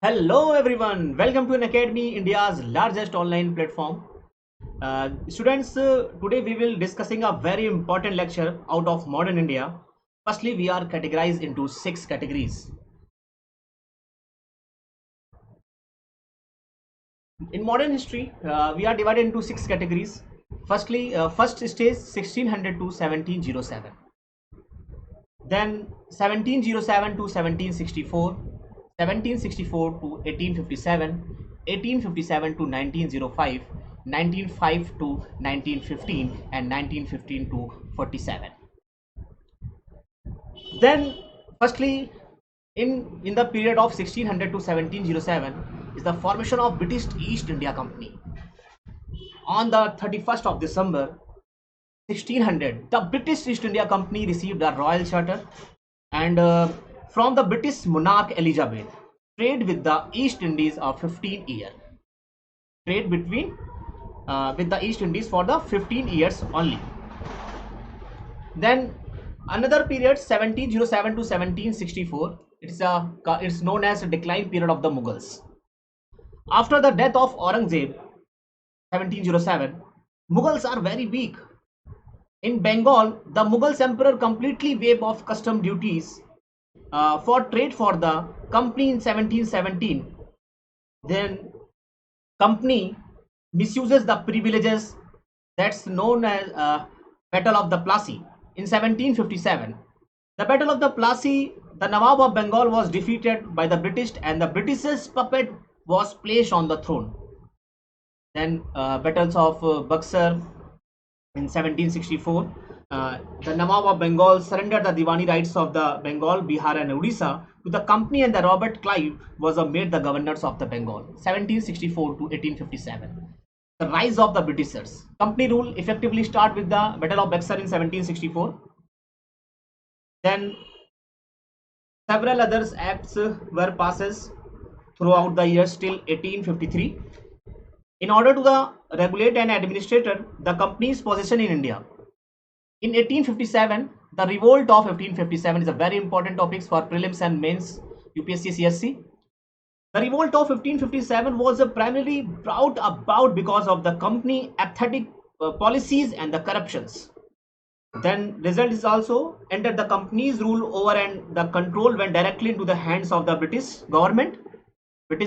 Hello everyone, welcome to an Academy, India's largest online platform. Students, today we will discussing a very important lecture out of modern India. Firstly, we are categorized into 6 categories. In modern history, we are divided into 6 categories. Firstly, first stage 1600 to 1707. Then 1707 to 1764, 1764 to 1857, 1857 to 1905, 1905 to 1915, and 1915 to 47. Then, firstly, in the period of 1600 to 1707 is the formation of British East India Company. On the 31st of December 1600, the British East India Company received a royal charter and from the British monarch Elizabeth, trade with the East Indies of 15 years. Trade between with the East Indies for the 15 years only. Then another period 1707 to 1764. It's known as a decline period of the Mughals. After the death of Aurangzeb, 1707, Mughals are very weak. In Bengal, the Mughals emperor completely waived off custom duties for trade for the company in 1717. Then company misuses the privileges, that's known as Battle of the Plassey in 1757. The Battle of the Plassey, the Nawab of Bengal was defeated by the British and the British's puppet was placed on the throne. Then battles of Buxar in 1764. The Nawab of Bengal surrendered the Diwani rights of the Bengal, Bihar and Odisha to the company, and the Robert Clive was made the governors of the Bengal 1764 to 1857. The rise of the Britishers. Company rule effectively start with the Battle of Buxar in 1764. Then several other acts were passed throughout the years till 1853 in order to regulate and administrate the company's position in India. In 1857, the revolt of 1557 is a very important topic for prelims and mains UPSC CSC. The revolt of 1557 was primarily brought about because of the company apathetic policies and the corruptions. Then result is also entered the company's rule over and the control went directly into the hands of the British government through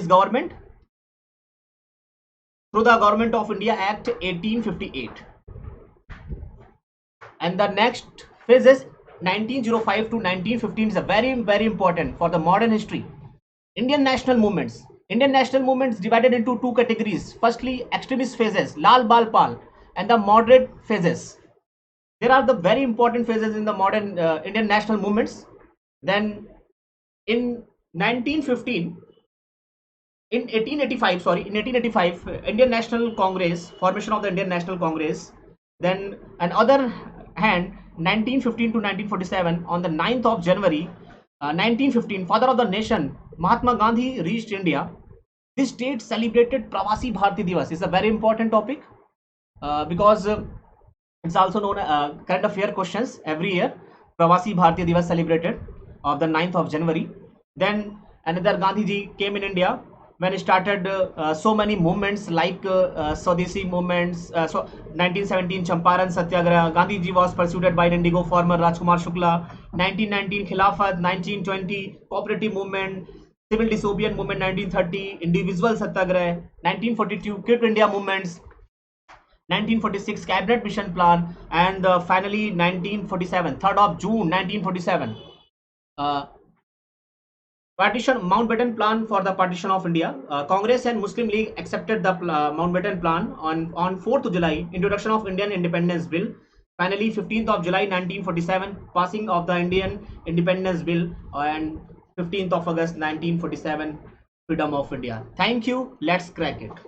the Government of India Act 1858. And the next phase is 1905 to 1915 is a very important for the modern history. Indian national movements divided into 2 categories. Firstly, extremist phases, Lal Bal Pal, and the moderate phases. There are the very important phases in the modern Indian national movements. Then in 1915, in 1885, Indian National Congress, formation of the Indian National Congress. Then on other hand, 1915 to 1947, on the 9th of January 1915, father of the nation Mahatma Gandhi reached India. This date celebrated Pravasi Bharati Divas. It's a very important topic because it's also known current affair questions every year. Pravasi Bharati Divas celebrated of the 9th of January. Then another Gandhiji came in India when he started so many movements like Swadeshi movements. So 1917 Champaran Satyagraha, Gandhiji was pursued by an Indigo farmer Rajkumar Shukla. 1919 Khilafat, 1920 cooperative movement, civil disobedience movement, 1930 individual Satyagraha, 1942 Quit India movements, 1946 cabinet mission plan, and finally 1947 3rd of June 1947 partition Mountbatten plan for the partition of India. Congress and Muslim League accepted the Mountbatten plan on 4th of July. Introduction of Indian Independence Bill. Finally, 15th of July 1947, passing of the Indian Independence Bill, and 15th of August 1947, freedom of India. Thank you. Let's crack it.